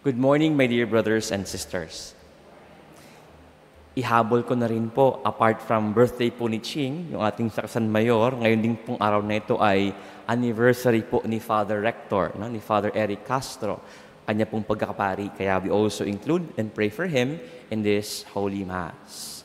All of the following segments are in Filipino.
Good morning, my dear brothers and sisters. Ihabol ko na rin po, apart from birthday po ni Ching, yung ating Saksan Mayor, ngayon din pong araw na ito ay anniversary po ni Father Rector, ni Father Eric Castro, kanya pong pagkakapari. Kaya we also include and pray for him in this Holy Mass.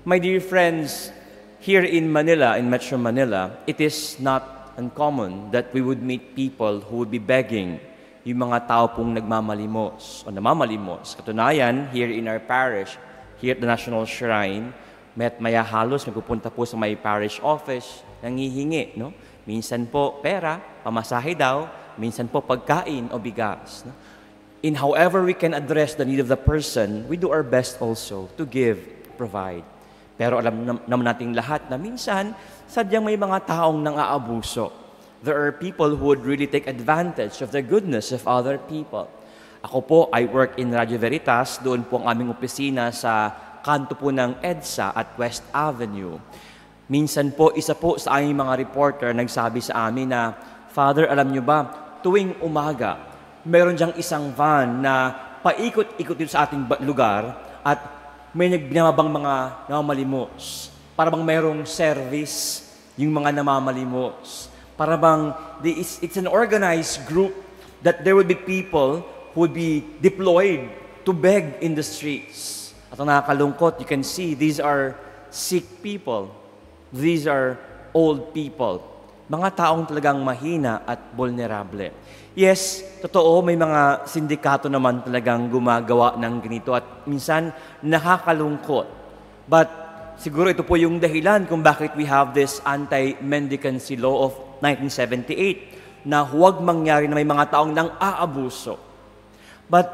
My dear friends, here in Manila, in Metro Manila, it is not uncommon that we would meet people who would be begging, yung mga tao pong nagmamalimos o namamalimos. Katunayan, here in our parish, here at the National Shrine, maya halos magpupunta po sa may parish office, nangihingi, no? Minsan po pera, pamasahe daw, minsan po pagkain o bigas. No? In however we can address the need of the person, we do our best also to give, provide. Pero alam naman nating lahat na minsan, sadyang may mga taong nang-aabuso. There are people who would really take advantage of the goodness of other people. Ako po, I work in Radio Veritas. Doon po ang aming opisina sa kanto po ng EDSA at West Avenue. Minsan po, isa po sa aming mga reporter nagsabi sa amin na, Father, alam nyo ba, tuwing umaga, meron diyang isang van na paikot-ikot dito sa ating lugar at may nagbinabang mga namamalimos. Para bang mayroong service yung mga namamalimos. Para bang it's an organized group that there would be people who would be deployed to beg in the streets. At ang nakakalungkot, you can see these are sick people. These are old people. Mga taong talagang mahina at vulnerable. Yes, totoo, may mga sindikato naman talagang gumagawa ng ganito at minsan nakakalungkot. But siguro ito po yung dahilan kung bakit we have this anti-mendicancy law of 1978 na huwag mangyari na may mga taong nang-aabuso. But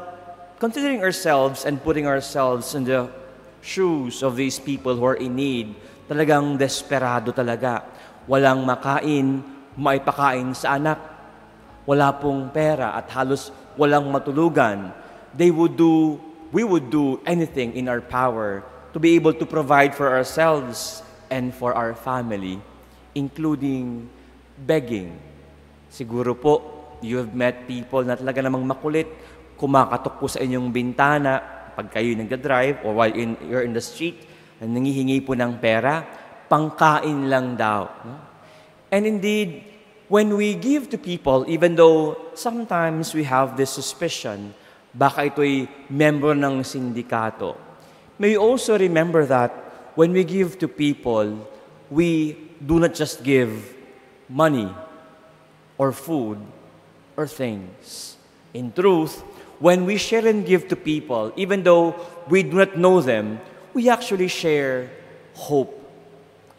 considering ourselves and putting ourselves in the shoes of these people who are in need, talagang desperado talaga. Walang makain, maipakain sa anak. Wala pong pera at halos walang matulugan. We would do anything in our power to be able to provide for ourselves and for our family, including begging. Siguro po, you have met people na talaga namang makulit, kumakatok po sa inyong bintana pag kayo nagdadrive or while you're in the street, nangihingi po ng pera, pangkain lang daw. And indeed, when we give to people, even though sometimes we have this suspicion, baka ito'y member ng sindikato, may you also remember that when we give to people, we do not just give money or food or things. In truth, when we share and give to people, even though we do not know them, we actually share hope.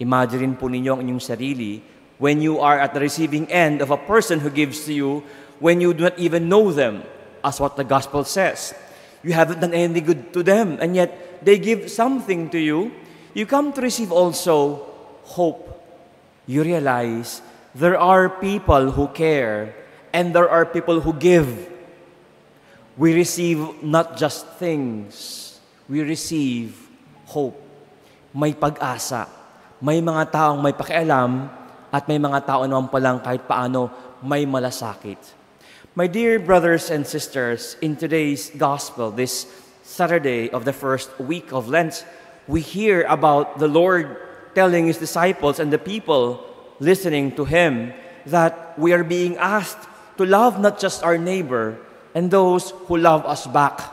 Imagine po ninyo ang inyong sarili when you are at the receiving end of a person who gives to you, when you do not even know them, as what the gospel says. You haven't done anything good to them, and yet they give something to you. You come to receive also hope. You realize there are people who care, and there are people who give. We receive not just things, we receive hope. May pag-asa. May mga taong may pakialam at may mga tao naman palang kahit paano may malasakit. My dear brothers and sisters, in today's gospel, this Saturday of the first week of Lent, we hear about the Lord telling His disciples and the people listening to Him that we are being asked to love not just our neighbor and those who love us back,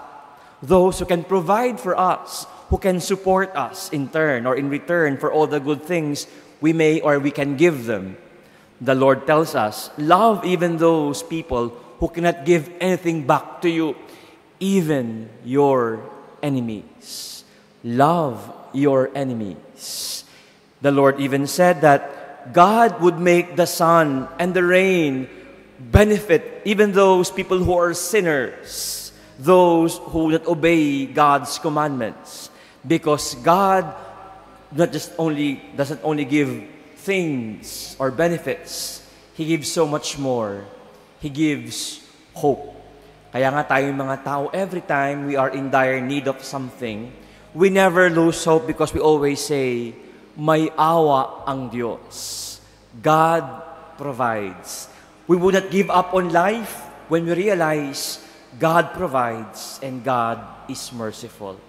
those who can provide for us, who can support us in turn or in return for all the good things we may or we can give them. The Lord tells us, love even those people who cannot give anything back to you, even your enemies. Love your enemies. The Lord even said that God would make the sun and the rain benefit even those people who are sinners, those who not obey God's commandments. Because God doesn't only give things or benefits, He gives so much more. He gives hope. Kaya nga tayong mga tao, every time we are in dire need of something, we never lose hope because we always say, may awa ang Diyos. God provides. We would not give up on life when we realize God provides and God is merciful.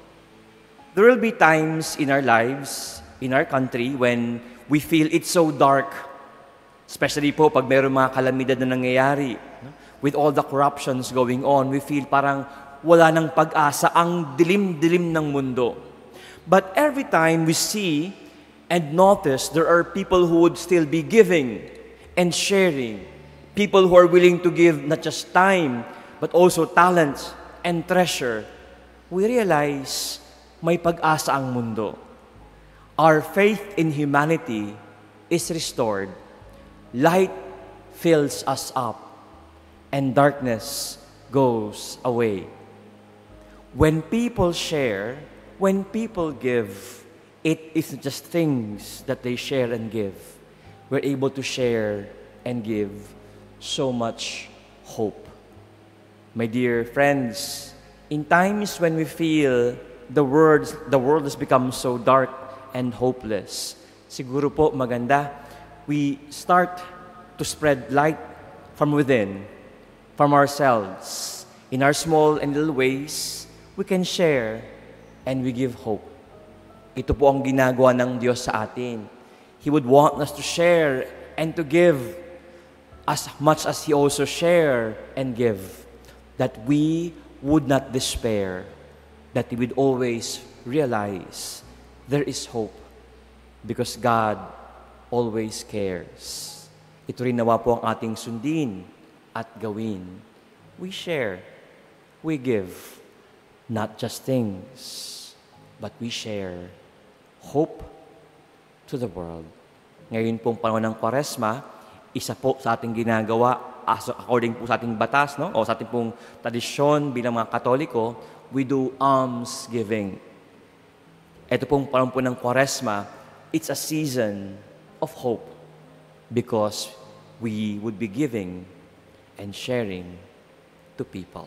There will be times in our lives, in our country, when we feel it's so dark. Especially po pag mayroong mga kalamidad na nangyayari. With all the corruptions going on, we feel parang wala ng pag-asa, ang dilim-dilim ng mundo. But every time we see and notice there are people who would still be giving and sharing. People who are willing to give not just time, but also talents and treasure. We realize may pag-asa ang mundo. Our faith in humanity is restored. Light fills us up, and darkness goes away. When people share, when people give, it isn't just things that they share and give. We're able to share and give so much hope. My dear friends, in times when we feel the world has become so dark and hopeless, siguro po maganda, we start to spread light from within, from ourselves. In our small and little ways, we can share and we give hope. Ito po ang ginagawa ng Diyos sa atin. He would want us to share and to give as much as He also share and give, that we would not despair, that we would always realize there is hope because God always cares. Ito rin nawa po ang ating sundin at gawin. We share, we give, not just things, but we share hope to the world. Ngayon pong panahon ng Kwaresma, isa po sa ating ginagawa, according po sa ating batas, no? O sa ating pong tradisyon bilang mga Katoliko, we do almsgiving. Ito pong panahon po ng Kwaresma, it's a season of hope because we would be giving and sharing to people.